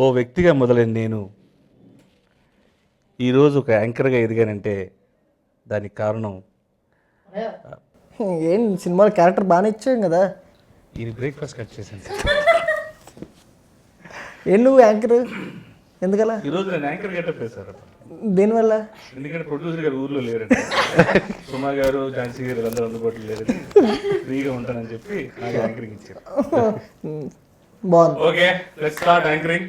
ఓ వ్యక్తిగా మొదలైన నేను ఈరోజు ఒక యాంకర్గా ఎదిగానంటే దానికి కారణం ఏం సినిమాలో క్యారెక్టర్ బాగానే ఇచ్చాం కదా. ఈ బ్రేక్ఫాస్ట్ కట్ చేశాను సార్. ఏం నువ్వు యాంకర్ ఎందుకలా? ఈరోజు నేను యాంకర్ గెటప్ వేశారు. దీనివల్ల ఎందుకంటే ప్రొడ్యూసర్ గారు ఊర్లో లేరండి. సుమా గారు ఝాన్సీ గారు అందరూ అందుబాటులో లేరని ఫ్రీగా ఉంటానని చెప్పి నాకు యాంకరింగ్ ఇచ్చారు. బాగుంది. Okay, let's start anchoring.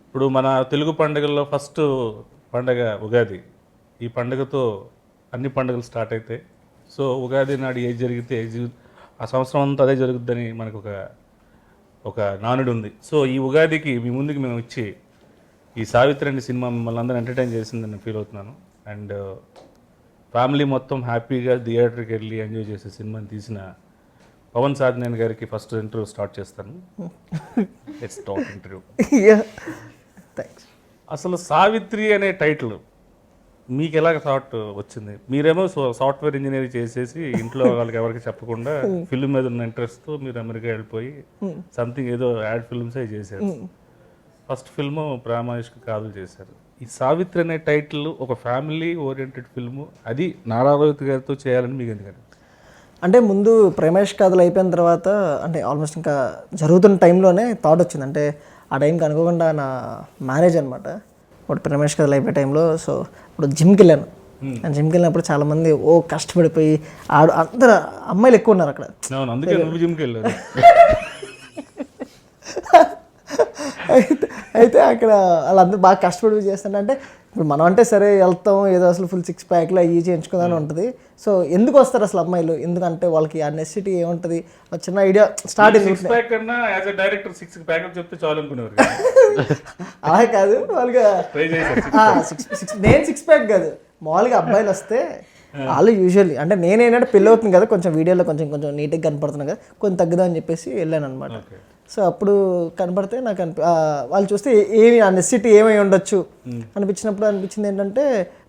ఇప్పుడు మన తెలుగు పండుగల్లో ఫస్ట్ పండగ ఉగాది. ఈ పండుగతో అన్ని పండుగలు స్టార్ట్ అవుతాయి. సో ఉగాది నాడు ఏది జరిగితే ఆ సంవత్సరం అంతా అదే జరుగుద్దని మనకు ఒక నానుడు ఉంది. సో ఈ ఉగాదికి మీ ముందుకు మేము వచ్చి ఈ సావిత్రి అనే సినిమా మిమ్మల్ని అందరూ ఎంటర్టైన్ చేసిందని ఫీల్ అవుతున్నాను. అండ్ ఫ్యామిలీ మొత్తం హ్యాపీగా థియేటర్కి వెళ్ళి ఎంజాయ్ చేసే సినిమాని తీసిన పవన్ సాధినేని గారికి ఫస్ట్ ఇంటర్వ్యూ స్టార్ట్ చేస్తాను. Let's talk interview. థ్యాంక్స్. అసలు సావిత్రి అనే టైటిల్ మీకు ఎలాగ థాట్ వచ్చింది? మీరేమో సాఫ్ట్వేర్ ఇంజనీర్ చేసేసి ఇంట్లో వాళ్ళకి ఎవరికి చెప్పకుండా ఫిల్మ్ మీద ఉన్న ఇంట్రెస్ట్తో మీరు అమెరికా వెళ్ళిపోయి సంథింగ్ ఏదో యాడ్ ఫిల్మ్స్ అవి చేశారు. ఫస్ట్ ఫిల్మ్ ప్రేమాయిష్కి కాదు చేశారు. ఈ సావిత్రి అనే టైటిల్ ఒక ఫ్యామిలీ ఓరియంటెడ్ ఫిల్మ్, అది నారాయణ గారితో చేయాలని మీకు ఎందుకని? అంటే ముందు ప్రేమేష్ కథలు అయిపోయిన తర్వాత అంటే ఆల్మోస్ట్ ఇంకా జరుగుతున్న టైంలోనే థాట్ వచ్చింది. అంటే ఆ టైంకి అనుకోకుండా నా మ్యారేజ్ అనమాట. ఇప్పుడు ప్రేమేష్ కథలు అయిపోయే టైంలో సో ఇప్పుడు జిమ్కి వెళ్ళాను. నేను జిమ్కి వెళ్ళినప్పుడు చాలామంది కష్టపడిపోయి అందరు అమ్మాయిలు ఎక్కువ ఉన్నారు అక్కడ. అందుకే నువ్వు జిమ్కి వెళ్ళాను. అయితే అక్కడ వాళ్ళందరూ బాగా కష్టపడి చేస్తుంటే అంటే ఇప్పుడు మనం అంటే సరే వెళ్తాం ఏదో అసలు ఫుల్ 6 ప్యాక్లో అవి చేయించుకుందని ఉంటుంది. సో ఎందుకు వస్తారు అసలు అమ్మాయిలు? ఎందుకంటే వాళ్ళకి ఆ నెసిటీ ఏముంటుంది, చిన్న ఐడియా స్టార్ట్ అయింది. అలా కాదు మామూలుగా నేను 6 ప్యాక్ కాదు, మామూలుగా అబ్బాయిలు వస్తే వాళ్ళు యూజువల్లీ అంటే నేనేంటంటే పెళ్ళి అవుతుంది కదా, కొంచెం వీడియోలో కొంచెం నీట్గా కనపడుతున్నాయి కదా, కొంచెం తగ్గుదా అని చెప్పేసి వెళ్ళాను అనమాట. సో అప్పుడు కనపడితే నాకు వాళ్ళు చూస్తే ఏమి ఆ నెసిటీ ఏమై ఉండొచ్చు అనిపించినప్పుడు అనిపించింది ఏంటంటే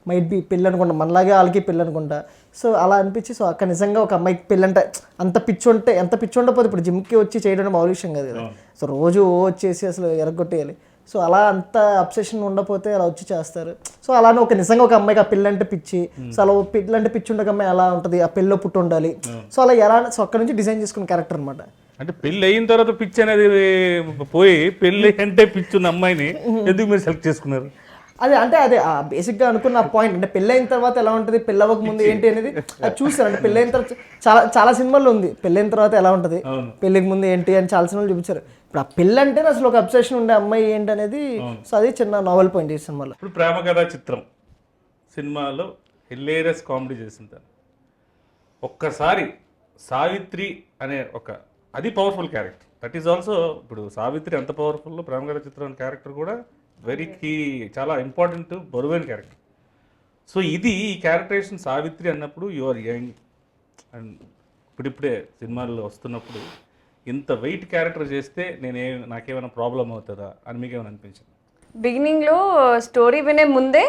మైట్ బి పెళ్ళి అనుకుంటా, మనలాగే వాళ్ళకి పెళ్ళి అనుకుంటా. సో అలా అనిపించి సో అక్కడ నిజంగా ఒక అమ్మాయికి పెళ్ళి అంటే ఎంత పిచ్చి ఉండకపోతే ఇప్పుడు జిమ్కి వచ్చి చేయడం మామూలు విషయం కాదు కదా. సో రోజు వచ్చేసి అసలు ఎరగొట్టేయాలి. సో అలా అంత అబ్సెషన్ ఉండకపోతే అలా వచ్చి చేస్తారు. సో అలానే ఒక నిజంగా ఒక అమ్మాయికి ఆ పెళ్ళి అంటే పిచ్చి, సో అలా పెళ్ళి అంటే పిచ్చి ఉండక అమ్మాయి అలా ఉంటుంది, ఆ పెళ్ళిలో పుట్టి ఉండాలి. సో అలా ఎలా సో అక్కడ నుంచి డిజైన్ చేసుకున్న క్యారెక్టర్ అనమాట. అంటే పెళ్ళి అయిన తర్వాత పిచ్చి అనేది పోయి పెళ్ళి అంటే పిచ్చి ఉన్న అమ్మాయిని ఎందుకు మీరు సెలెక్ట్ చేసుకున్నారు? అదే బేసిక్గా అనుకున్న పాయింట్. అంటే పెళ్ళి అయిన తర్వాత ఎలా ఉంటుంది, పెళ్ళి అవ్వక ముందు ఏంటి అనేది అది చూస్తారు. అంటే పెళ్ళి అయిన తర్వాత చాలా సినిమాల్లో ఉంది పెళ్ళి అయిన తర్వాత ఎలా ఉంటుంది, పెళ్ళికి ముందు ఏంటి అని చాలా సినిమాలు చూపించారు. ఇప్పుడు ఆ పెళ్ళి అంటే అసలు ఒక అబ్సెషన్ ఉండే అమ్మాయి ఏంటి అనేది, సో అది చిన్న నావెల్ పాయింట్ ఈ సినిమాలో. ఇప్పుడు ప్రేమ కథా చిత్రం సినిమాలో హిలేరియస్ కామెడీ చేసింది. ఒక్కసారి సావిత్రి అనే అది powerful character. That is also ఇప్పుడు సావిత్రి ఎంత పవర్ఫుల్, ప్రేమ కథా చిత్రం క్యారెక్టర్ కూడా వెరీ కీ, చాలా ఇంపార్టెంట్ బరువైన క్యారెక్టర్. సో ఈ క్యారెక్టరేషన్ సావిత్రి అన్నప్పుడు యు ఆర్ యంగ్ అండ్ ఇప్పుడిప్పుడే సినిమాల్లో వస్తున్నప్పుడు ఇంత వెయిట్ క్యారెక్టర్ చేస్తే నాకేమైనా ప్రాబ్లం అవుతుందా అని మీకు ఏమైనా అనిపించింది? బిగినింగ్లో స్టోరీ వినే ముందే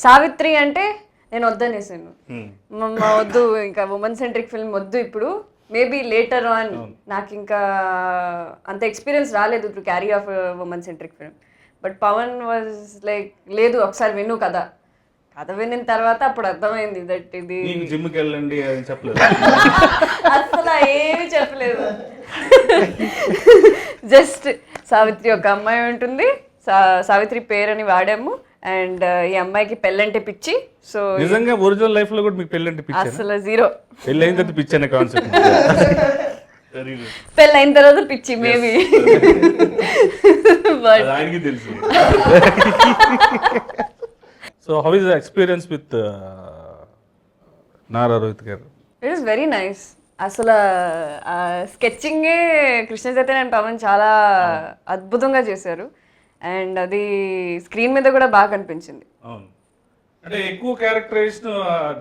సావిత్రి అంటే నేను వద్దనేసాను. వద్దు, ఇంకా ఉమెన్ సెంట్రిక్ ఫిల్మ్ వద్దు, ఇప్పుడు మేబీ లేటర్ ఆన్ నాకు ఇంకా అంత ఎక్స్పీరియన్స్ రాలేదు to carry off women centric film. But Pawan was like లేదు ఒకసారి విను కథ వినిన తర్వాత అప్పుడు అర్థమైంది దట్ ఇది జిమ్కి వెళ్ళండి అని చెప్పలేదు. అసలు ఏమి చెప్పలేదు. జస్ట్ సావిత్రి ఒక అమ్మాయి ఉంటుంది, సావిత్రి పేరని వాడాము. అండ్ ఈ అమ్మాయికి పెళ్ళంటే పిచ్చి. సో నిజంగా ఒరిజినల్ లైఫ్ లో కూడా మీకు పెళ్ళంటే పిచ్చి? అసలు జీరో. పెళ్ళైన తర్వాత పిచ్చి అనే కాన్సెప్ట్. పెళ్ళైన తర్వాత పిచ్చి మేబీ, బట్ ఆయనకి తెలుసు. So how is the experience with Nara Rohit garu? It is very nice. అసలు స్కెచ్చింగే కృష్ణ చైతన్య అండ్ పవన్ చాలా అద్భుతంగా చేశారు. అండ్ అది స్క్రీన్ మీద కూడా బాగా కనిపించింది. అవును, అంటే ఎక్కువ క్యారెక్టరైజేషన్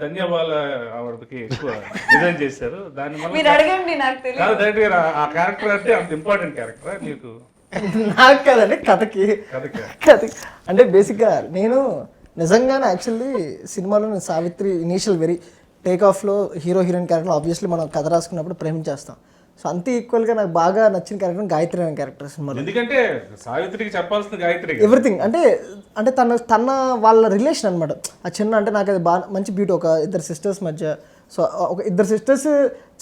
ధన్యవాదాలకి ఎక్కువ డిజైన్ చేశారు. దాని మీరు అడగండి, నాకు తెలియదు. ఆ క్యారెక్టర్ అంటే అంత ఇంపార్టెంట్ క్యారెక్టర్ మీకు? నాకు కదండి కథకి. అంటే బేసిక్గా నేను నిజంగానే యాక్చువల్లీ సినిమాలో సావిత్రి ఇనీషియల్ వెరీ టేక్ ఆఫ్లో హీరో హీరోయిన్ క్యారెక్టర్ ఆబ్వియస్లీ మనం కథ రాసుకున్నప్పుడు ప్రేమించేస్తాం. సో అంతే ఈక్వల్గా నాకు బాగా నచ్చిన క్యారెక్టర్ గాయత్రి అనే క్యారెక్టర్ సినిమాలో. ఎందుకంటే సావిత్రికి చెప్పాల్సిన గాయత్రి ఎవ్రీథింగ్ అంటే తన వాళ్ళ రిలేషన్ అనమాట. ఆ చిన్న అంటే నాకు అది బాగా మంచి బ్యూటీ, ఒక ఇద్దరు సిస్టర్స్ మధ్య. సో ఒక ఇద్దరు సిస్టర్స్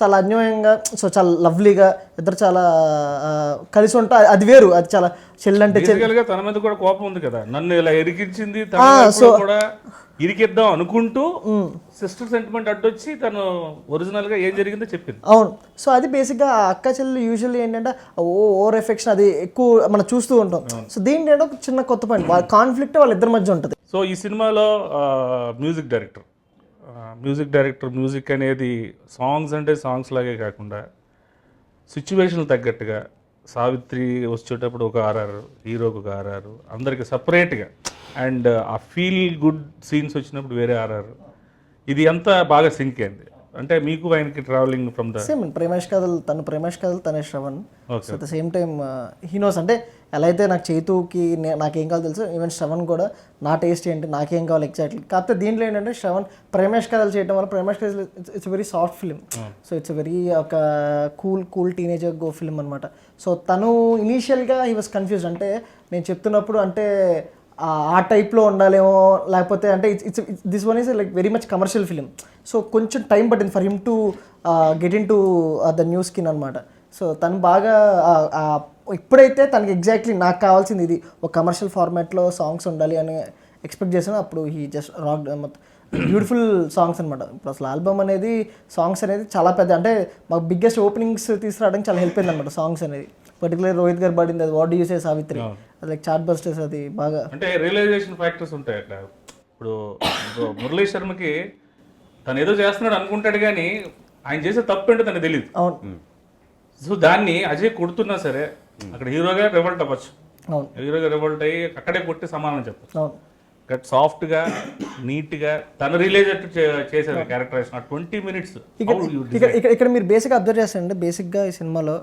చాలా అన్యోన్యంగా, సో చాలా లవ్లీగా ఇద్దరు చాలా కలిసి ఉంటా, అది వేరు. అది చాలా చెల్లంటే బేసికల్గా తన మీద కూడా కోపం ఉంది కదా, నన్ను ఇలా ఇరికించింది కూడా ఇరికిద్దాం అనుకుంటూ సిస్టర్ సెంటిమెంట్ అడ్డొచ్చి తను ఒరిజినల్ గా ఏం జరిగిందో చెప్పింది. అవును. సో అది బేసిక్గా అక్క చెల్లెలు యూజువల్లీ ఏంటంటే ఓవర్ ఎఫెక్షన్ అది ఎక్కువ మనం చూస్తూ ఉంటాం. సో దీంట్లో ఏంటో ఒక చిన్న కొత్త పాయింట్, వాళ్ళ కాన్ఫ్లిక్ట్ వాళ్ళిద్దరి మధ్య ఉంటుంది. సో ఈ సినిమాలో మ్యూజిక్ డైరెక్టర్ మ్యూజిక్ అనేది సాంగ్స్ అంటే సాంగ్స్ లాగే కాకుండా సిచ్యువేషన్ తగ్గట్టుగా సావిత్రి వచ్చేటప్పుడు ఒక ఆర్ఆర్, హీరోకి ఒక ఆర్ఆర్, అందరికి సపరేట్గా, అండ్ ఆ ఫీల్ గుడ్ సీన్స్ వచ్చినప్పుడు వేరే ఆర్ఆర్, ఇది అంతా బాగా సింక్ అయింది. అంటే మీకు ఆయనకి travelling from the same Premesh కథలు, తనే Shravan. So at the same time హీనోస్ అంటే ఎలా అయితే నాకు చైతుకి నాకేం కావాలో తెలుసు, ఈవెన్ శ్రవణ్ కూడా నా టేస్ట్ ఏంటి, నాకేం కావాలి ఎగ్జాక్ట్లీ. కాకపోతే దీంట్లో ఏంటంటే శ్రవణ్ ప్రేమేష్ కథలు చేయడం వల్ల, ప్రేమేష్ కథలు it's very soft film. So it's very ఒక కూల్ టీనేజర్ గో ఫిల్మ్ అనమాట. సో తను ఇనీషియల్గా హీ వాస్ కన్ఫ్యూజ్, అంటే నేను చెప్తున్నప్పుడు అంటే ఆ టైప్లో ఉండాలేమో, లేకపోతే అంటే it's this one is like very much commercial film. So కొంచెం టైం పట్టింది for him to get in to the new skin అనమాట. సో తను బాగా ఇప్పుడైతే తనకి ఎగ్జాక్ట్లీ నాకు కావాల్సింది ఇది, ఒక కమర్షియల్ ఫార్మాట్లో సాంగ్స్ ఉండాలి అని ఎక్స్పెక్ట్ చేశాను. అప్పుడు హీ జస్ట్ రాక్ మొత్తం బ్యూటిఫుల్ సాంగ్స్ అనమాట. ఇప్పుడు అసలు ఆల్బమ్ అనేది సాంగ్స్ అనేది చాలా పెద్ద, అంటే మాకు బిగ్గెస్ట్ ఓపెనింగ్స్ తీసుకురావడానికి చాలా హెల్ప్ అయింది అనమాట సాంగ్స్ అనేది. పర్టికులర్ రోహిత్ గారు పడింది అది what do you say Savitri, అది లైక్ చార్ట్ బస్టర్స్, అది బాగా అంటే రియలైజేషన్ ఫ్యాక్టర్స్ ఉంటాయి అట్లా. ఇప్పుడు మురళీ శర్మకి తను ఏదో చేస్తున్నాడు అనుకుంటాడు కానీ ఆయన చేసే తప్పు ఏంటో తనకు తెలియదు. అవును. సో దాన్ని అజయ్ కొడుతున్నా సరే అక్కడ హీరోగా రివల్ట్ అవ్వచ్చు, అవును, హీరోగా రివల్ట్ అయ్యి అక్కడే కొట్టి సమానం చెప్పచ్చు. అవును. సాఫ్ట్గా నీట్గా తను రిలేజ్ చేసేది క్యారెక్టరైజేషన్ 20 minutes. ఇక్కడ మీరు బేసిక్గా అబ్జర్వ్ చేస్తారంటే, బేసిక్గా ఈ సినిమాలో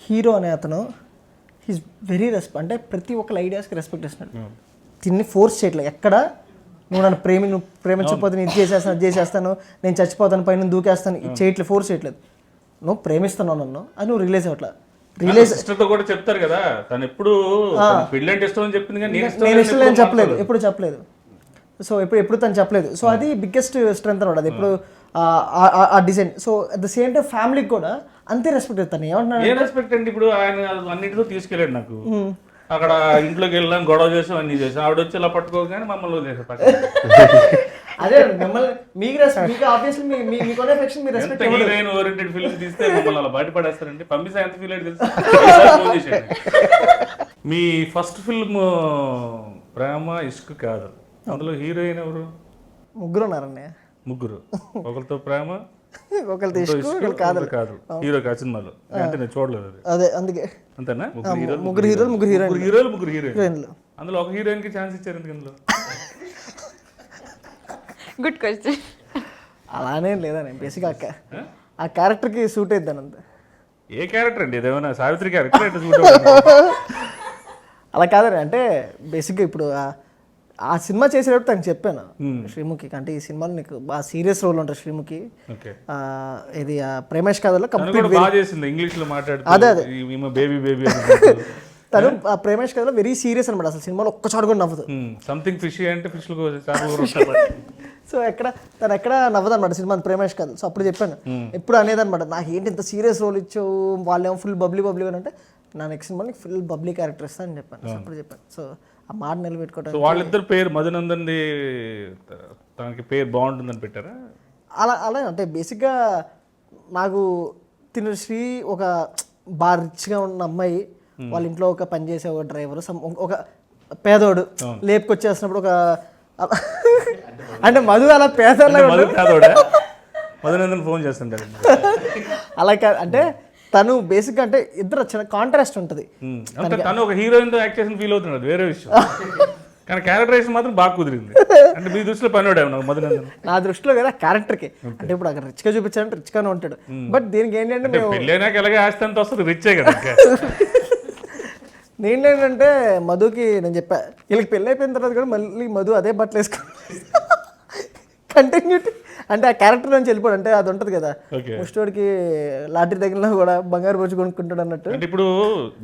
హీరో అనే అతను హీస్ వెరీ అంటే ప్రతి ఒక్కరి ఐడియాస్కి రెస్పెక్ట్ ఇస్తున్నాడు. దీన్ని ఫోర్స్ చేయట్లేదు ఎక్కడ, నువ్వు నన్ను ప్రేమించకపోతే నేను ఇది చేసేస్తాను, నేను చచ్చిపోతాను, పైన దూకేస్తాను, చేయట్లేదు, ఫోర్స్ చేయట్లేదు. నువ్వు ప్రేమిస్తున్నావు నన్ను, అది నువ్వు రిలీజ్ అవ్వట్లా. సిస్టర్తో కూడా చెప్తారు కదా, తను ఎప్పుడు పెళ్ళంటే ఇష్టం అని చెప్పింది కానీ నేను ఇష్టం లేని చెప్పలేదు, ఎప్పుడు చెప్పలేదు. సో ఎప్పుడు తను చెప్పలేదు. సో అది బిగ్గెస్ట్ స్ట్రెంత్ అనమాట, అది ఎప్పుడు ఆ design. So at the same time ఫ్యామిలీకి కూడా అంతే రెస్పెక్ట్ ఇస్తాను. ఏమంటున్నాను, ఏ రెస్పెక్ట్ అండి, ఇప్పుడు ఆయన అన్నింటితో తీసుకెళ్ళాడు. నాకు అక్కడ ఇంట్లోకి వెళ్ళాం, గొడవ చేసాం, అన్ని చేసాం, ఆవిడ వచ్చి ఇలా పట్టుకోగానే మమ్మల్ని వదిలేసారు. అదే మిమ్మల్ని మీకు ఆబ్వియస్లీ మీకునే ఎఫెక్షన్ మీరు రెస్పెక్ట్ హీరోయిన్ ఓరియంటెడ్ ఫిల్మ్ తీస్తే మమ్మల్ని అలా బయటపడేస్తారండి. పంపిస్తే ఎంత ఫీల్ అయితే తెలుసు. మీ ఫస్ట్ ఫిల్మ్ ప్రేమ ఇష్క్ కాదు, అందులో హీరోయిన్ ఎవరు? ముగ్గురు ఉన్నారండి. ముగ్గురు, ఒకరితో ప్రేమ, ఒకరితో ఇష్క్, కాదు హీరో కా సినిమాలో అంటే నేను చూడలేదు అది. అదే అందుకే అంతేనా? ముగ్గురు హీరోలు, ముగ్గురు హీరోయిన్లు. అందులో ఒక హీరోయిన్ కి ఛాన్స్ ఇచ్చారు ఎందుకు అందులో? Good question. అలానే లేదని బేసిక్గా ఆ క్యారెక్టర్కి సూట్ అయిద్దాను అంతే. ఏ క్యారెక్టర్ అండి ఇదేమైనా? సావిత్రి క్యారెక్టర్ అలా కాదండి, అంటే బేసిక్గా ఇప్పుడు ఆ సినిమా చేసేటప్పుడు తనకు చెప్పాను శ్రీముఖి, అంటే ఈ సినిమాలో నీకు బాగా సీరియస్ రోల్ ఉంటుంది శ్రీముఖి, ఇది ప్రేమేష్ కథలో కంప్లీట్ ఇంగ్లీష్ లో అదే బేబీ బేబీ తను ఆ ప్రేమేష్ కథలో వెరీ సీరియస్ అనమాట. అసలు సినిమాలో ఒక్క చోట కూడా నవ్వదు. సంథింగ్ ఫిష్ అంటే ఫిష్. సో తను ఎక్కడ నవ్వదు అనమాట సినిమా ప్రేమేష్ కథ. సో అప్పుడు చెప్పాను, ఎప్పుడు అనేది అనమాట, నాకు ఏంటి ఇంత సీరియస్ రోల్ ఇచ్చావు, వాళ్ళేమో ఫుల్ బబ్లీ అని అంటే, నా నెక్స్ట్ సినిమా నీకు ఫుల్ బబ్లీ క్యారెక్టర్ ఇస్తా అని చెప్పాను. అప్పుడు చెప్పాను. సో ఆ మాట నిలబెట్టుకోవడం. వాళ్ళిద్దరు పేరు మధునందన్, తనకి పేరు బాగుంటుందని పెట్టారా? అలా అంటే బేసిక్గా నాకు తిను శ్రీ ఒక బాగా రిచ్గా ఉన్న అమ్మాయి, వాళ్ళ ఇంట్లో ఒక పనిచేసే ఒక డ్రైవర్, ఒక పేదోడు లేపుకొచ్చేసినప్పుడు ఒక అంటే మధు అలా పేదోడు మధునందన్ ఫోన్ చేస్తుంటారు అలా కాదు, అంటే తను బేసిక్గా అంటే ఇద్దరు చిన్న కాంట్రాస్ట్ ఉంటుంది. తను ఒక హీరోయిన్ తో యాక్ట్ చేసిన ఫీల్ అవుతున్నాడు, వేరే విషయం. కానీ క్యారెక్టరైజేషన్ మాత్రం బాగా కుదిరింది. అంటే మీ దృష్టిలో పనివాడే మధునందన్? నా దృష్టిలో కదా క్యారెక్టర్కి, అంటే ఇప్పుడు అక్కడ రిచ్గా చూపించాలంటే రిచ్గానే ఉంటాడు. బట్ దీనికి ఏంటంటే పెళ్ళైనాక ఎలాగే ఆస్తి అంత వస్తుంది, రిచ్చే కదా. నేనేంటంటే మధుకి నేను చెప్పా, వీళ్ళకి పెళ్ళి అయిపోయిన తర్వాత కూడా మళ్ళీ మధు అదే బట్టలు వేసుకో కంటిన్యూటీ, అంటే ఆ క్యారెక్టర్ నుంచి వెళ్ళిపోయాడు. అంటే అది ఉంటుంది కదా, Okay. ముష్టోడికి లాటరీ తగిలినా కూడా బంగారు బొచ్చు కొనుక్కుంటాడు అన్నట్టు. అంటే ఇప్పుడు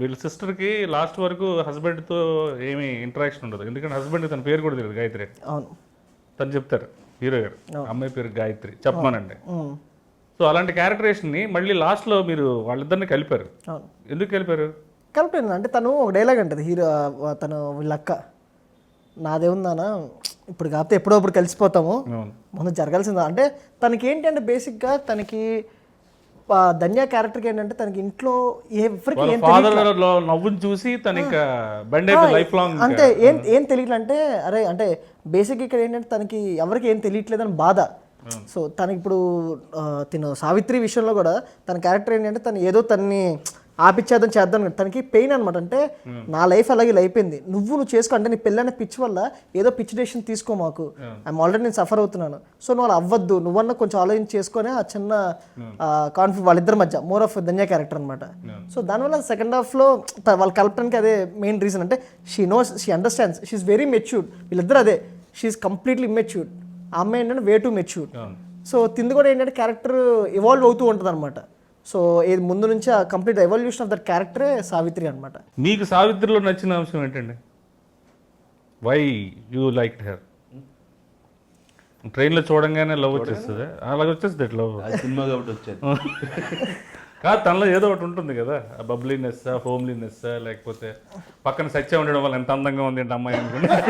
వీళ్ళ సిస్టర్కి లాస్ట్ వరకు హస్బెండ్తో ఏమీ ఇంటరాక్షన్ ఉండదు, ఎందుకంటే హస్బెండ్ తన పేరు కూడా తెలియదు, గాయత్రి. అవును. తను చెప్తారు హీరో గారు, అమ్మాయి పేరు గాయత్రి చెప్పమానండి. ఉమ్. సో అలాంటి క్యారెక్టరేషన్ని మళ్ళీ లాస్ట్లో మీరు వాళ్ళిద్దరిని కలిపారు. అవును, ఎందుకు కలిపారు? కలిపింది. అంటే తను ఒక డైలాగ్ అంటది హీరో, తను వీళ్ళ అక్క, నాదేముందానా ఇప్పుడు కాకపోతే ఎప్పుడో అప్పుడు కలిసిపోతాము, అవును. ముందు జరగాల్సిందా. అంటే తనకి ఏంటి అంటే బేసిక్గా తనకి ధన్య క్యారెక్టర్కి ఏంటంటే తనకి ఇంట్లో ఎవరికి వాళ్ళ ఏం ఫాదర్ నవ్వుని చూసి తను ఇంకా బండి అయిపోయి లైఫ్ లాంగ్. అంటే ఏం తెలియట్లే అంటే అరే అంటే బేసిక్ ఇక్కడ ఏంటంటే తనకి ఎవరికి ఏం తెలియట్లేదని బాధ. సో తనకి ఇప్పుడు తిను సావిత్రి విషయంలో కూడా తన క్యారెక్టర్ ఏంటంటే తను ఏదో తన్ని చేద్దాం తనకి పెయిన్ అనమాట. అంటే నా లైఫ్ అలాగే ఇలా అయిపోయింది, నువ్వు చేసుకో, అంటే నీ పెళ్ళైన పిచ్ వల్ల ఏదో పిచ్ డెసిషన్ తీసుకో, మాకు ఐఎమ్ ఆల్రెడీ నేను సఫర్ అవుతున్నాను, సో నువ్వు అలా అవ్వద్దు, నువ్వన్నా కొంచెం ఆలోచించి చేసుకొని ఆ చిన్న కాన్ఫ్లిక్ట్ వాళ్ళిద్దరి మధ్య మోర్ ఆఫ్ ధన్య క్యారెక్టర్ అనమాట. సో దానివల్ల సెకండ్ హాఫ్లో వాళ్ళు కలపడానికి అదే మెయిన్ రీజన్. అంటే she understands, she's very matured, వీళ్ళిద్దరు అదే, షీఈస్ కంప్లీట్లీ మెచ్యూర్డ్, ఆ అమ్మాయి ఏంటంటే వే టు మెచ్యూర్డ్. సో తింది కూడా ఏంటంటే క్యారెక్టర్ ఇవాల్వ్ అవుతూ ఉంటుంది అనమాట. సో ఇది ముందు నుంచి ఆ కంప్లీట్ ఎవల్యూషన్ ఆఫ్ దట్ క్యారెక్టరే సావిత్రి అనమాట. మీకు సావిత్రిలో నచ్చిన అంశం ఏంటండి? Why you like her? ట్రైన్లో చూడంగానే లవ్ వచ్చేస్తుంది, అలాగే వచ్చేస్తుంది లవ్ సినిమా కాబట్టి వచ్చేది కాదు, తనలో ఏదో ఒకటి ఉంటుంది కదా, బబ్లీనెస్, హోమ్లీనెస్, లేకపోతే పక్కన సత్యం ఉండడం వల్ల ఎంత అందంగా ఉంది అంటే అమ్మాయి అనుకుంటే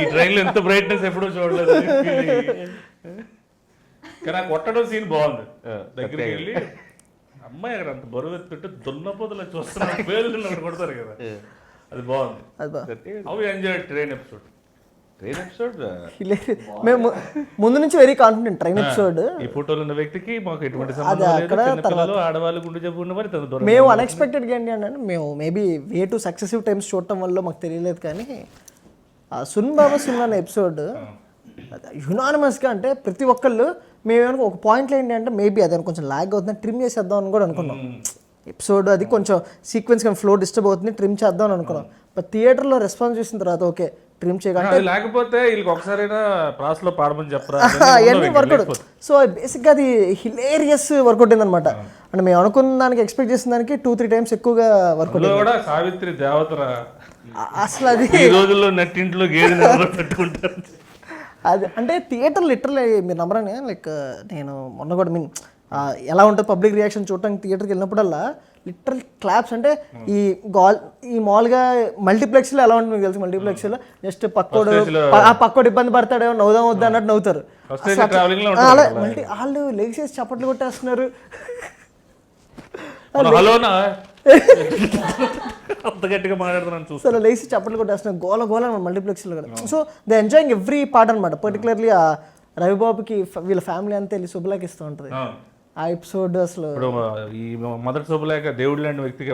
ఈ ట్రైన్లో ఎంత బ్రైట్నెస్ ఎప్పుడూ చూడలేదు. కానీ ఆ కొట్టడం సీన్ బాగుంది, దగ్గరికి వెళ్ళి అమ్మాయి అక్కడ అంత బరువు ఎత్తుంటే దున్నపోతలో చూస్తున్నారు, పేర్లు కొడతారు కదా, అది బాగుంది. How enjoy train episode? Train episode మేము ముందు నుంచి వెరీ కాన్ఫిడెంట్ ట్రైన్ ఎపిసోడ్. ఈ ఫోటోలో ఉన్న వ్యక్తికి మాకు ఎటువంటి సంబంధం లేదు, చిన్నపిల్లలు ఆడవాళ్ళు గుండె జబ్బు ఉన్న మరి తన దూరం. మేము అన్ఎక్స్పెక్టెడ్గా ఏంటి అంటే మేము maybe way to successive times చూడటం వల్ల మాకు తెలియలేదు, కానీ ఆ సున్ బాబా సినిమా అనే ఎపిసోడ్ యునానిమస్గా అంటే ప్రతి ఒక్కళ్ళు మేము ఒక పాయింట్లో ఏంటి అంటే మేబీ అది కొంచెం లాగ్ అవుతుంది, ట్రిమ్ చేసేద్దాం అని కూడా అనుకున్నాం. ఎపిసోడ్ అది కొంచెం సీక్వెన్స్ కానీ ఫ్లో డిస్టర్బ్ అవుతుంది, ట్రిమ్ చేద్దాం అని అనుకున్నాం. బట్ థియేటర్లో రెస్పాన్స్ చూసిన తర్వాత ఓకే ట్రిమ్ చేయగలంటే లేకపోతే వీళ్ళకి ఒకసారైనా ప్రాస్లో పాడమని చెప్పరా అవన్నీ వర్కౌట్. సో బేసిక్గా అది హిలేరియస్ వర్కౌట్ అయింది అనమాట. అంటే మేము అనుకున్న దానికి ఎక్స్పెక్ట్ చేసిన దానికి 2-3 టైమ్స్ ఎక్కువగా వర్కౌట్ అయింది. కూడా సావిత్రి దేవతరా అసలు అది ఈ రోజుల్లో నెట్టింట్లో గేదె పెట్టుకుంటారు. అది అంటే థియేటర్ లిటరల్లీ మీరు నమ్మరని లైక్ నేను మొన్న కూడా మీన్ ఎలా ఉంటుంది పబ్లిక్ రియాక్షన్ చూడటానికి థియేటర్కి వెళ్ళినప్పుడల్లా లిటరల్ క్లాప్స్. అంటే ఈ మామూలుగా మల్టీప్లెక్స్లో ఎలా ఉంటుంది మీకు తెలుసు, మల్టీప్లెక్స్లో జస్ట్ పక్కోడు ఇబ్బంది పడతాడేమో నవ్వుదాం వద్దా అన్నట్టు నవ్వుతారు. అలా మల్టీ వాళ్ళు లెగ్సేసి చప్పట్లు కొట్టేస్తున్నారు. అంత గట్టిగా మాట్లాడుతున్నాను చూసి అసలు లేచి చప్పట్లు కొట్టేస్తున్నారు, గోల గోల మల్టీప్లెక్స్లో కూడా. So they enjoying every part అనమాట. పర్టికులర్లీ ఆ రవిబాబుకి వీళ్ళ ఫ్యామిలీ అంతా వెళ్ళి శుభలాకి ఇస్తూ ఉంటుంది ఆ ఎపిసోడ్. అసలు ఈ మొదటి శుభలేక దేవుడు లాంటి వ్యక్తికి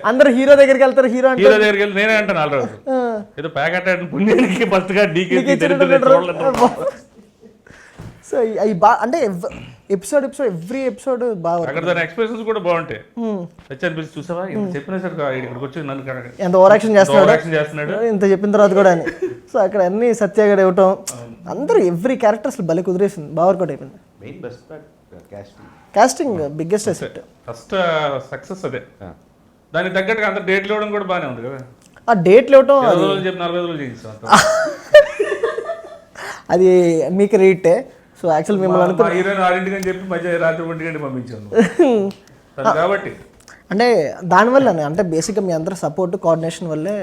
అందరు హీరో దగ్గరికి వెళ్తారు, హీరో దగ్గరికి వెళ్ళి నేనే అంటాను ఆల్రెడీ ఏదో ప్యాకెట్ పుణ్యానికి బస్గా సో అవి బాగా అంటే ఎపిసోడ్ ఎవ్రీ ఎపిసోడ్ బాగా అక్కడ దాని ఎక్స్ప్రెషన్స్ కూడా బాగుంటాయి. వచ్చాను పిలిచి చూసావా చెప్పినా సార్ ఇక్కడికి వచ్చి నన్ను ఎంత ఓవర్ యాక్షన్ చేస్తున్నాడు ఇంత చెప్పిన తర్వాత కూడా అని. సో అక్కడ అన్ని సత్యాగడ ఇవ్వటం అందరూ ఎవ్రీ క్యారెక్టర్ అసలు భలే కుదిరేసింది, బాగా వర్కౌట్ అయిపోయింది. Casting biggest asset, first success అదే. దానికి తగ్గట్టుగా అంత డేట్లు ఇవ్వడం కూడా బాగానే ఉంది కదా. ఆ డేట్లు ఇవ్వటం 40 రోజులు చేయించాం అది మీకు రేటే. సో యాక్చువల్ మిమ్మల్ని అనుకో హీరోయిన్ 6 అని చెప్పి మధ్య రాత్రి 1 పంపించాను కాబట్టి అంటే దానివల్లనే అంటే బేసిక్గా మీ అందరూ సపోర్ట్ కోఆర్డినేషన్ వల్లే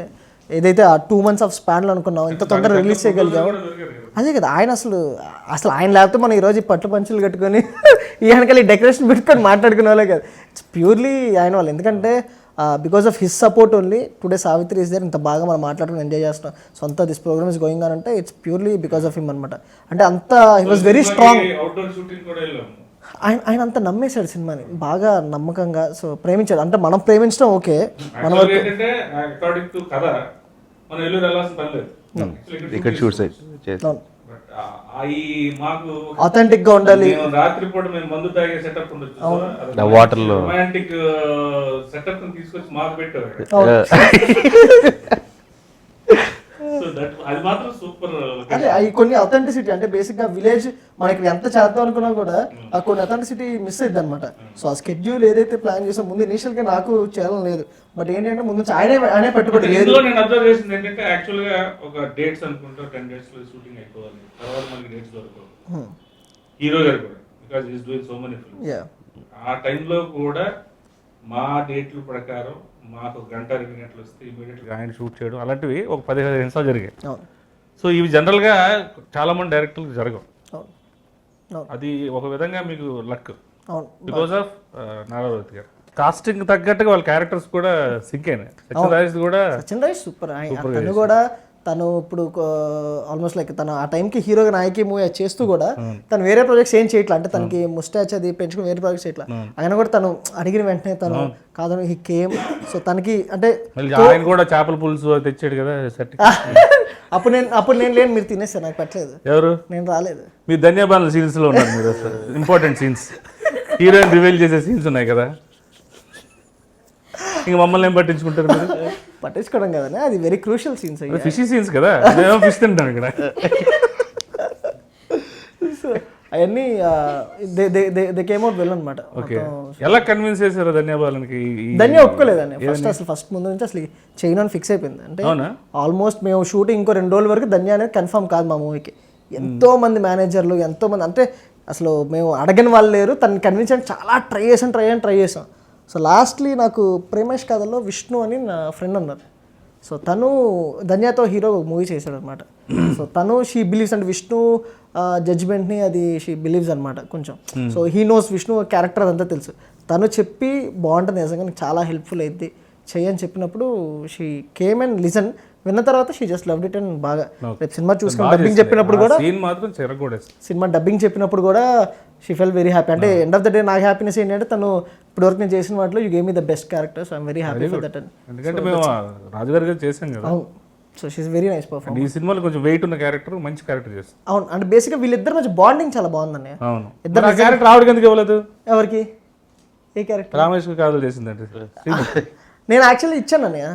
ఏదైతే ఆ 2 months ఆఫ్ స్పాన్లో అనుకున్నాం ఇంత తొందరగా రిలీజ్ చేయగలిగాం. అదే కదా ఆయన అసలు ఆయన లేకపోతే మనం ఈరోజు ఈ పట్టు పంచులు కట్టుకొని ఈ వెనకాల ఈ డెకరేషన్ పెట్టుకొని మాట్లాడుకునే వాళ్ళే కదా. ఇట్స్ ప్యూర్లీ ఆయన వాళ్ళు, ఎందుకంటే because of his support only today Savitri is there. ఇంత బాగా మనం మాట్లాడుకుని ఎంజాయ్ చేస్తున్నాం, సొంత this programme is going on అంటే it's purely because of him అనమాట. అంటే అంత హీ వాజ్ వెరీ స్ట్రాంగ్, ఆయన అంత నమ్మేశాడు సినిమాని బాగా నమ్మకంగా. సో ప్రేమించాడు, అంటే మనం ప్రేమించడం ఓకే, మన ఇక్కడ షూట్ సైడ్ ఆథెంటిక్ గా ఉండాలి. రాత్రిపూట మేము మందు తాగే సెటప్ ఉండొచ్చు, వాటర్ లో రొమాంటిక్ సెటప్ తీసుకొచ్చి మాకు పెట్టారు. అది మాత్రం సూపర్. అదే అవి కొన్ని అథెంటిసిటీ అంటే బేసిక్గా విలేజ్ మనకి ఎంత చేద్దాం అనుకున్నా కూడా ఆ కొన్ని అథెంటిసిటీ మిస్ అయింది అనమాట. సో ఆ స్కెడ్యూల్ ఏదైతే ప్లాన్ చేసాం ముందు ఇనీషియల్గా నాకు చేయాలని లేదు, బట్ ఏంటంటే ముందు ఆయనే పెట్టుబడి లేదు. ఇందులో నేను అబ్జర్వ్ చేసింది ఏంటంటే యాక్చువల్ గా ఒక డేట్స్ అనుకుంటా 10 days లో షూటింగ్ అయిపోవాలి, తర్వాత మనకి డేట్స్ దొరకవు హీరో గారు కూడా, because is doing so many films. ఆ టైంలో కూడా మా డేట్ల ప్రకారం మాకు ఒక గంట 2 గంటలు వస్తే ఇమీడియట్గా ఆయన షూట్ చేయడం అలాంటివి ఒక 15 నిమిషాలు జరిగాయి. సో ఇవి జనరల్గా చాలా మంది డైరెక్టర్లకు జరగవు. అది ఒక విధంగా మీకు లక్ బికాస్ ఆఫ్ నారాయణ గారు. కాస్టింగ్ తగ్గట్టుగా వాళ్ళ క్యారెక్టర్స్ కూడా సింక్ అయినాయి. సచిన్ రాజ్ సూపర్. తను కూడా తను ఇప్పుడు ఆల్మోస్ట్ లైక్ తను ఆ టైంకి హీరోగా నాయకి మూవీ చేస్తూ కూడా తను వేరే ప్రాజెక్ట్స్ ఏం చేయట్లా, అంటే తనకి ముస్టాచ్ అది పెంచుకుని వేరే ప్రాజెక్ట్స్ చేయట్లా. ఆయన కూడా తను అడిగిన వెంటనే తను కాదని హీ కేమ్. సో తనకి అంటే ఆయన కూడా చేపల పులుసు తెచ్చాడు కదా సెట్. అప్పుడు నేను లేను, మీరు తినేస్తారు, నాకు పెట్టలేదు. ఎవరు? నేను రాలేదు. మీరు ధన్యవాదాలు సీన్స్ లో ఉన్నారు మీరు. ఇంపార్టెంట్ సీన్స్, హీరోయిన్ రివీల్ చేసే సీన్స్ ఉన్నాయి కదా, ఇంక మమ్మల్ని ఏం పట్టించుకుంటారు మీరు? పట్టించుకోవడం కదనే, అది very crucial scenes. Fishy scenes కదా, ఫిష్ తింటాను ఇక్కడ. అవన్నీ దే కేమ్ అవుట్ వెల్ అనమాట. ఓకే, ఎలా కన్విన్స్ చేశారు ధన్యవాదాలకి? ధన్య ఒప్పుకోలేదండి ఫస్ట్ ముందు నుంచి అసలు చేయను అని ఫిక్స్ అయిపోయింది. అంటే ఆల్మోస్ట్ మేము షూటింగ్ ఇంకో 2 రోజుల వరకు ధన్య అనేది కన్ఫర్మ్ కాదు మా మూవీకి. ఎంతో మంది మేనేజర్లు, ఎంతో మంది, అంటే అసలు మేము అడగని వాళ్ళు లేరు. తనని కన్విన్స్ చేయడానికి చాలా ట్రై చేసాం. సో లాస్ట్లీ నాకు ప్రేమేష్ కథలో విష్ణు అని నా ఫ్రెండ్ ఉన్నారు. సో తను ధన్యతో హీరో మూవీ చేశాడు అనమాట. సో తను షీ బిలీవ్స్ అంటే విష్ణు జడ్జ్మెంట్ని అది షీ బిలీవ్స్ అనమాట కొంచెం. So he knows Vishnu character అదంతా తెలుసు. తను చెప్పి బాగుంటుంది నిజంగా, నాకు చాలా హెల్ప్ఫుల్ అయింది చెయ్యని చెప్పినప్పుడు షీ కేమ్ అండ్ లిసన్. విన్న తర్వాత she just loved it. And బాగా రేపు సినిమా చూసుకుని డబ్బింగ్ చెప్పినప్పుడు కూడా సినిమా డబ్బింగ్ చెప్పినప్పుడు కూడా షీ ఫెల్ వెరీ హ్యాపీ. అంటే ఎండ్ ఆఫ్ ద డే నాకు హ్యాపీనెస్ ఏంటంటే తను ఇప్పటివరకు నేను చేసిన వాటిలో you gave me the best character. So I'm very happy for that. ఎందుకంటే మేము రాజుగారి గారు చేసాం కదా. So she's very nice perform. ఈ సినిమాలో కొంచెం వెయిట్ ఉన్న క్యారెక్టర్, మంచి క్యారెక్టర్ చేస్తాం. అవును, అంటే బేసిక్గా వీళ్ళిద్దరు మధ్య బాండింగ్ చాలా బాగుందండి. అవును, ఇద్దరు క్యారెక్టర్ ఆవిడకి ఎందుకు ఇవ్వలేదు? ఎవరికి? ఏ క్యారెక్టర్? రామేష్ కాదు చేసిందంటే నేను యాక్చువల్లీ ఇచ్చాను అన్నయ్య.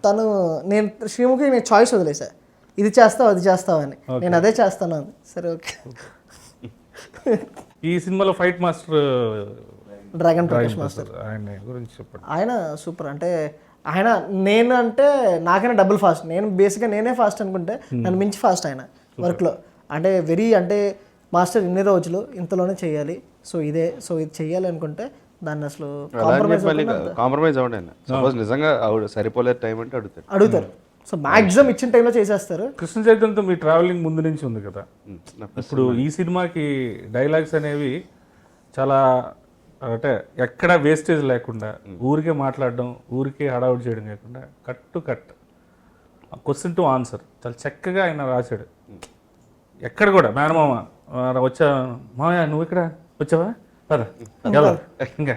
తను నేను శ్రీముఖి నేను చాయిస్ వదిలేసా, ఇది చేస్తావు అది చేస్తావు అని. నేను అదే చేస్తాను అని. సరే ఓకే. ఈ సినిమాలో fight master dragon Prakash master, ఆయన గురించి చెప్పండి. ఆయన సూపర్. అంటే ఆయన నేను అంటే నాకైనా డబుల్ ఫాస్ట్. నేను బేసిక్గా నేనే ఫాస్ట్ అనుకుంటే నన్ను మించి ఫాస్ట్ ఆయన వర్క్లో. అంటే వెరీ అంటే మాస్టర్ ఇన్ని రోజులు ఇంతలోనే చేయాలి, సో ఇది చెయ్యాలి అనుకుంటే దాన్ని అసలు కాంప్రమైజ్ అవ్వండి. సపోజ్ నిజంగా సరిపోలేదు టైం అంటే అడుగుతారు. సో మాక్సిమం ఇచ్చిన టైంలో చేసేస్తారు. కృష్ణ చైతన్యతో మీ ట్రావెలింగ్ ముందు నుంచి ఉంది కదా. ఇప్పుడు ఈ సినిమాకి డైలాగ్స్ అనేవి చాలా అంటే ఎక్కడ వేస్టేజ్ లేకుండా, ఊరికే మాట్లాడడం, ఊరికే హడావుడి చేయడం కాకుండా cut to cut, question to answer చాలా చక్కగా ఆయన రాశాడు. ఎక్కడ కూడా మేనమామ వచ్చా, మామయ్య నువ్వు ఇక్కడ వచ్చావా, పద ఇంకా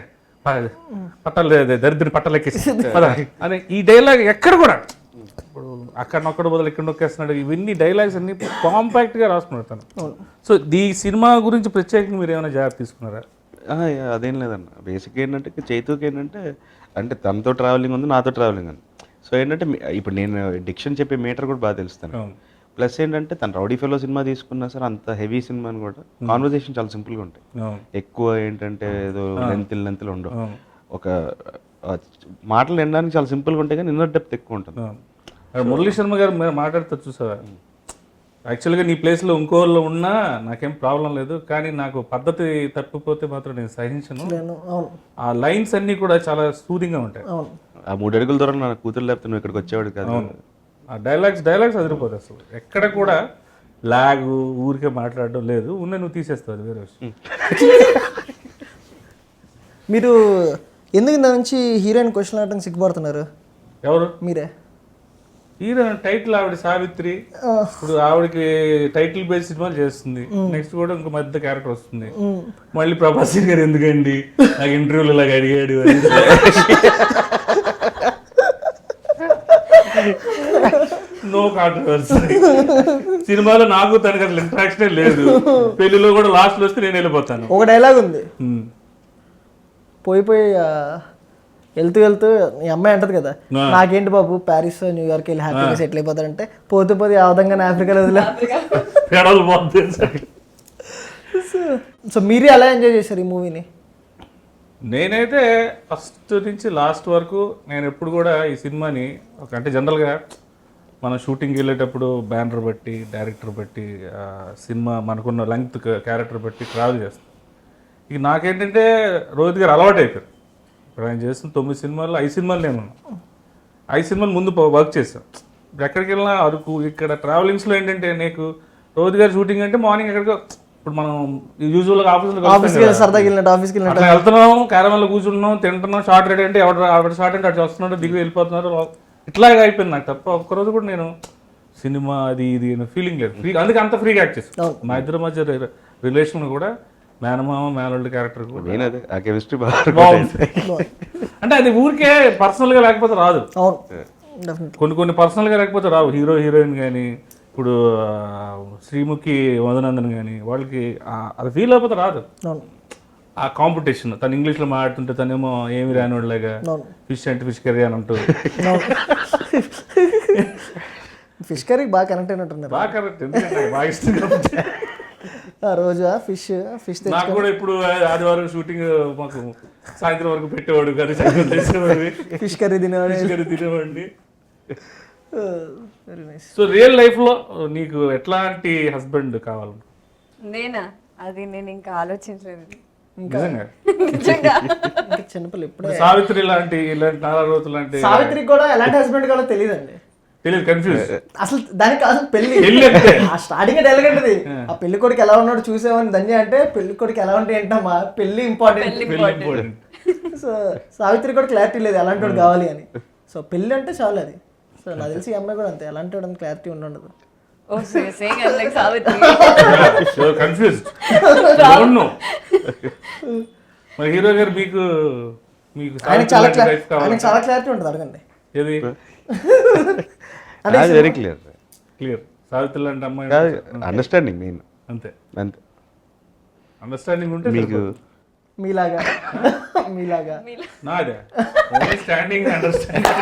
పట్టాలు దరిద్ర పట్టాలు ఎక్కేసి పద అని ఈ డైలాగ్ ఎక్కడ కూడా ఇప్పుడు అక్కడ బదులు ఇక్కడ నొక్కేస్తున్నాడు. ఇవన్నీ డైలాగ్స్ అన్ని కాంపాక్ట్గా రాసుకున్నారు తను. సో ఈ సినిమా గురించి ప్రత్యేకంగా మీరు ఏమైనా జాగ్రత్త తీసుకున్నారా? అదేం లేదన్న. బేసిక్ ఏంటంటే చైతుకి ఏంటంటే అంటే తనతో ట్రావెలింగ్ ఉంది, నాతో ట్రావెలింగ్ ఉంది. సో ఏంటంటే ఇప్పుడు నేను డిక్షన్ చెప్పే మీటర్ కూడా బాగా తెలుస్తాను. ప్లస్ ఏంటంటే తను రౌడీ ఫెలో సినిమా తీసుకున్నా సరే అంత హెవీ సినిమాని కూడా కాన్వర్సేషన్ చాలా సింపుల్గా ఉంటాయి. ఎక్కువ ఏంటంటే ఏదో లెంతులు ఉండవు. ఒక మాటలు వినడానికి చాలా సింపుల్గా ఉంటాయి కానీ ఇన్నర్ డెప్త్ ఎక్కువ ఉంటుంది. మురళీ శర్మ గారు మాట్లాడుతారు చూసావా, యాక్చువల్గా నీ ప్లేస్లో ఇంకోళ్ళు ఉన్నా నాకేం ప్రాబ్లం లేదు, కానీ నాకు పద్ధతి తప్పిపోతే మాత్రం నేను సహించను. ఆ లైన్స్ అన్నీ కూడా చాలా సూదింగ్గా ఉంటాయి. ఆ 3 అడుగుల దూరం నా కూతురు లేకపోతే నువ్వు ఇక్కడికి వచ్చేవాడు కాదు. ఆ డైలాగ్స్ అదిరిపోతాయి. అసలు ఎక్కడ కూడా లాగు, ఊరికే మాట్లాడడం లేదు. నువ్వు తీసేస్తావు, అది వేరే విషయం. మీరు ఎందుకు ఇంత నుంచి హీరోయిన్ క్వశ్చన్ అడగడానికి సిగ్గుపడుతున్నారు? ఎవరు? మీరే. హీరోయిన్ టైటిల్ ఆవిడ సావిత్రి. ఇప్పుడు ఆవిడకి టైటిల్ బేస్ సినిమాలు చేస్తుంది. నెక్స్ట్ కూడా ఇంకో మధ్య క్యారెక్టర్ వస్తుంది. మళ్ళీ ప్రభాస్ గారు ఎందుకండి నాకు ఇంటర్వ్యూలు ఇలాగ అడిగాడు అని. No controversy. సినిమాలో నాకు తనకి అసలు ఇంట్రాక్షనే లేదు. పెళ్లిలో కూడా లాస్ట్ లో వస్తే నేను వెళ్ళిపోతాను. ఒక డైలాగ్ ఉంది, పోయి వెళ్తూ వెళ్తూ ఈ అమ్మాయి అంటది కదా, నాకేంటి బాబు ప్యారిస్ న్యూయార్క్ వెళ్ళి హ్యాపీగా సెటిల్ అయిపోతారంటే, పోతే పోతే ఆ విధంగా ఆఫ్రికాలో వదిలే. తేడాలు బాగుంది. సో మీరే ఎలా ఎంజాయ్ చేశారు ఈ మూవీని? నేనైతే ఫస్ట్ నుంచి లాస్ట్ వరకు నేను ఎప్పుడు కూడా ఈ సినిమాని అంటే జనరల్గా మనం షూటింగ్కి వెళ్ళేటప్పుడు బ్యానర్ బట్టి, డైరెక్టర్ బట్టి, సినిమా మనకున్న లెంగ్త్ క్యారెక్టర్ బట్టి ట్రావెల్ చేస్తాం. ఇక నాకేంటంటే రోహిత్ గారు అలవాటు అయిపోయారు. ఇప్పుడు ఆయన చేస్తున్న 9 సినిమాల్లో 5 సినిమాలు నేను 5 సినిమాలు ముందు వర్క్ చేశాను. ఎక్కడికి వెళ్ళినా అరకు ఇక్కడ ట్రావెలింగ్స్లో ఏంటంటే నీకు రోహిత్ గారు షూటింగ్ అంటే మార్నింగ్ ఎక్కడికో ఇప్పుడు మనం యూజువల్గా ఆఫీస్కి సరదాకి వెళ్ళినట్టు ఆఫీస్కి వెళ్ళినట్టు అట్లా వెళ్తున్నాం, క్యారమెల్లో కూర్చుంటున్నాం, తింటున్నాం, షార్ట్ రెడీ అంటే ఎవరు షార్ట్ అంటే అటు వస్తున్నాడు, దిగి వెళ్ళిపోతున్నారు, ఇట్లాగే అయిపోయింది నాకు. తప్ప ఒక్కరోజు కూడా నేను సినిమా అది ఇది ఫీలింగ్ లేదు. అందుకే అంత ఫ్రీగా యాక్ట్ చేస్తాను. మా ఇద్దరి మధ్య రిలేషన్ కూడా మేనమామ మేనల్డ్ క్యారెక్టర్ కూడా నేను అదే ఆ కెమిస్ట్రీ బాగా బాగుంది. అంటే అది ఊరికే పర్సనల్గా లేకపోతే రాదు. అవును, డెఫినెట్లీ. కొన్ని పర్సనల్గా లేకపోతే రావు. హీరో హీరోయిన్ కానీ ఇప్పుడు శ్రీముఖి మధునందన్ కానీ వాళ్ళకి అది ఫీల్ అయిపోతే రాదు. అవును, ఆ కాంపిటీషన్. తను ఇంగ్లీష్లో మాట్లాడుతుంటే తనేమో ఏమి రానివాళ్ళగా ఫిష్ అంటే ఫిష్ కర్రీ అని అంటూ ఫిష్ కర్రీకి బాగా కనెక్ట్ అయినట్టున్నారు. బాగా కరెక్ట్, ఎందుకంటే నాకు బాగా ఇష్టం కాబట్టి. ఆ రోజు ఫిష్ నాకు కూడా ఇప్పుడు ఆదివారం షూటింగ్ మాకు సాయంత్రం వరకు పెట్టేవాడు కదా, సాయంత్రం చేసేవాడు, ఫిష్ కర్రీ తినేవాడు. ఫిష్ కర్రీ తినేవాడిని. Very nice. సో రియల్ లైఫ్లో నీకు ఎట్లాంటి హస్బెండ్ కావాలి? నేనా? అది నేను ఇంకా ఆలోచించలేదు. నిజంగా నిజంగా ఇంకా చిన్నపిల్ల ఇప్పుడే. సావిత్రి ఇలాంటి నారా రోజు లాంటి సావిత్రికి కూడా ఎలాంటి హస్బెండ్ కావాలో తెలియదండి. తెలియదు, కన్ఫ్యూజ్. అసలు దానికి అసలు పెళ్లి అంతే. ఆ స్టార్టింగ్ ఎలాగంటది, ఆ పెళ్లి కొడుకు ఎలా ఉన్నాడు చూసామని ధన్య అంటే, పెళ్లి కొడుకు ఎలా ఉంటే ఏంటమ్మా పెళ్లి ఇంపార్టెంట్. సో సావిత్రి కూడా క్లారిటీ లేదు ఎలాంటి వాడు కావాలి అని. సో పెళ్లి అంటే చాలు అది. సో నాకు తెలిసి ఈ అమ్మాయి కూడా అంతే, ఎలాంటి వాడు క్లారిటీ ఉండదు. ఓ సేయింగ్ లైక్ సావిత్రి. కన్ఫ్యూజ్డ్. మరి హీరో గారు మీకు ఆయనకి చాలా క్లారిటీ ఉంటుంది, అడగండి. ఏది వెరీ క్లియర్ క్లియర్? సావిత్రి లాంటి అమ్మాయి అండర్స్టాండింగ్ మెయిన్, అంతే. అంతే. అండర్స్టాండింగ్ ఉంటే మీకు మీలాగా నాదే ఓన్లీ స్టాండింగ్ అండర్స్టాండింగ్.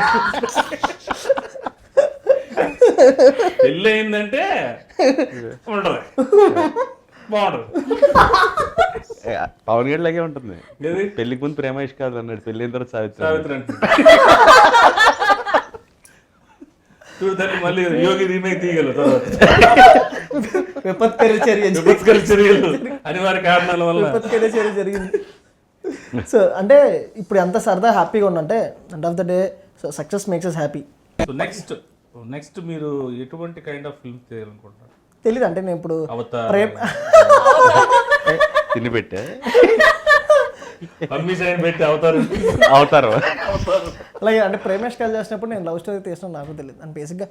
పెళ్ళి అయిందంటే ఉంటది, బాగుంటది. పవన్ గడ్ లాగే ఉంటుంది. ఏది? పెళ్లికి ముందు ప్రేమ ఇష్ట కాదు అన్నాడు, పెళ్లి అయిన తర్వాత సావిత్రి. సావిత్రి అంటే చూడదాన్ని మళ్ళీ యోగి రీమేక్ తీయగలరు తర్వాత. విపత్కర చర్యలు అనివార్య కారణాల వల్ల చర్య జరిగింది. సో అంటే ఇప్పుడు ఎంత సరదా హ్యాపీగా ఉందంటే end of the day so success makes us happy. So next మీరు ఎటువంటి కైండ్ ఆఫ్ ఫిల్మ్ చేయాలనుకుంటున్నారు? తెలీదు. అంటే నేను ఇప్పుడు అవతార్, ప్రేమ తిని పెట్టా మమ్మీ సైన్ పెట్టి అవుతారు. అలాగే అంటే ప్రేమేష్ కాల్ చేసినప్పుడు నేను లవ్ స్టోరీ తీసినా నాకు తెలియదు. అంటే బేసిక్గా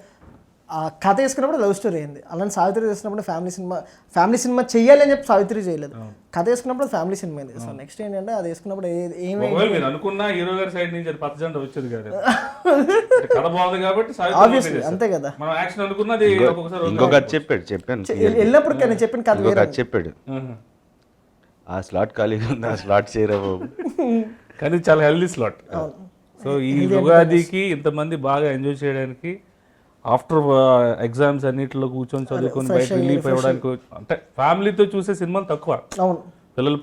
ఆ కథ వేసుకున్నప్పుడు లవ్ స్టోరీ అయింది. అలానే సావిత్రి తీసినప్పుడు ఫ్యామిలీ సినిమా చెయ్యాలి అని చెప్పి సావిత్రి చేయలేదు. కథ వేసుకున్నప్పుడు ఫ్యామిలీ సినిమా అయింది. సో నెక్స్ట్ ఏంటంటే అది వేసుకున్నప్పుడు ఒకవేళ మీరు అనుకున్న హీరో గారి సైడ్ నుంచి అది పచ్చ జెండా వచ్చేది కాదు. కథ బాగుంది కాబట్టి ఆబ్వియస్లీ అంతే కదా. మనం యాక్షన్ అనుకున్నది ఒక్కొక్కసారి ఇంకొక చెప్పాను వెళ్ళినప్పుడు నేను చెప్పిన కథ ఇంకొక చెప్పాడు, ఆ స్లాట్ ఖాళీగా ఉంది, ఆ స్లాట్ చేయరా బాబు. కానీ చాలా హెల్దీ స్లాట్. సో ఈ ఉగాదికి ఇంతమంది బాగా ఎంజాయ్ చేయడానికి ఆఫ్టర్ ఎగ్జామ్స్ అన్నిటిలో కూర్చొని చదువుకొని బయట రిలీఫ్ అవ్వడానికి, అంటే ఫ్యామిలీతో చూసే సినిమాలు తక్కువ. అవును,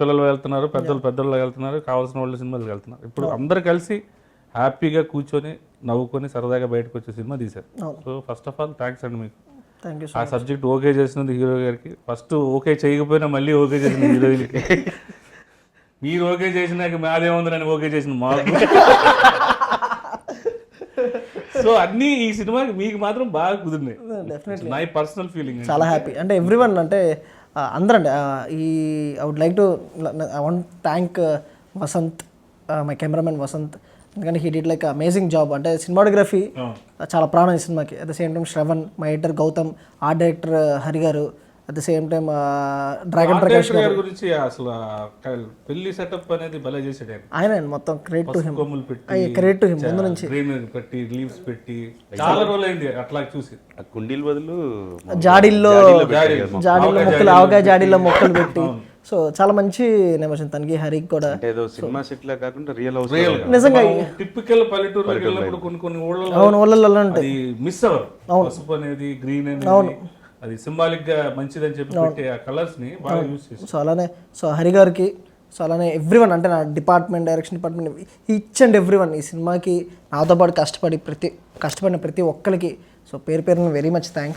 పిల్లలు వెళ్తున్నారు, పెద్దలు వెళ్తున్నారు, కావాల్సిన వాళ్ళు సినిమాలు వెళ్తున్నారు. ఇప్పుడు అందరు కలిసి హ్యాపీగా కూర్చొని నవ్వుకొని సరదాగా బయటకు వచ్చే సినిమా తీశారు. So first of all thanks అండి మీకు. ఆ సబ్జెక్ట్ ఓకే చేసినది హీరో గారికి. ఫస్ట్ ఓకే చేయకపోయినా మళ్ళీ ఓకే చేసిన హీరోయిన్కి. మీరు ఓకే చేసినాక మాదేముందని ఓకే చేసిన మాకు. సో అన్నీ ఈ సినిమాకి మీకు మాత్రం బాగా కుదిరినాయి. Definitely my personal feeling. చాలా హ్యాపీ. అంటే ఎవ్రీవన్ అంటే అందరండి ఈ I would like to I want thank Vasant, my cameraman Vasant. ఎందుకంటే he did like amazing job. అంటే సినిమాటోగ్రఫీ చాలా ప్రాణం ఈ సినిమాకి. At the same time Shravan, my editor Gautam, art director Hari garu, at the same time dragon Prakash garu గురించి అసలు పెళ్లి సెటప్ అనేది భలే చేసాడు ఆయన. మొత్తం క్రెడిట్ టు హిమ్, కొమ్ములు పెట్టి క్రెడిట్ టు హిమ్. ముందు నుంచి పెట్టి లీవ్స్ పెట్టి చాలా రోజులు అయింది అట్లా చూసి. కుండీల బదులు జాడీల్లో మొక్కలు, ఆవకాయ జాడీల్లో మొక్కలు పెట్టి సో చాలా మంచి నెమోషన్ తనకి హరికి కూడా. అంటే ఏదో సినిమా సెట్ లా కాకుండా రియల్ హౌస్ నిజంగా టిపికల్ పల్లెటూరులోకి వెళ్ళినప్పుడు కొన్ని ఊళ్ళలో అవును ఊళ్ళల్లో ఉంటాయి. అది మిస్ అవ్వరు. పసుపు అనేది గ్రీన్ అనేది అది సింబాలిక్ గా మంచిదని చెప్పి పెట్టే ఆ కలర్స్ ని బాగా యూస్ చేస్తారు. సో అలానే సో హరి గారికి, సో అలానే ఎవ్రీవన్ అంటే నా department, direction department, each and everyone ఈ సినిమాకి నాతో పాటు కష్టపడిన ప్రతి ఒక్కరికి సో పేరు పేరున వెరీ మచ్ థ్యాంక్స్.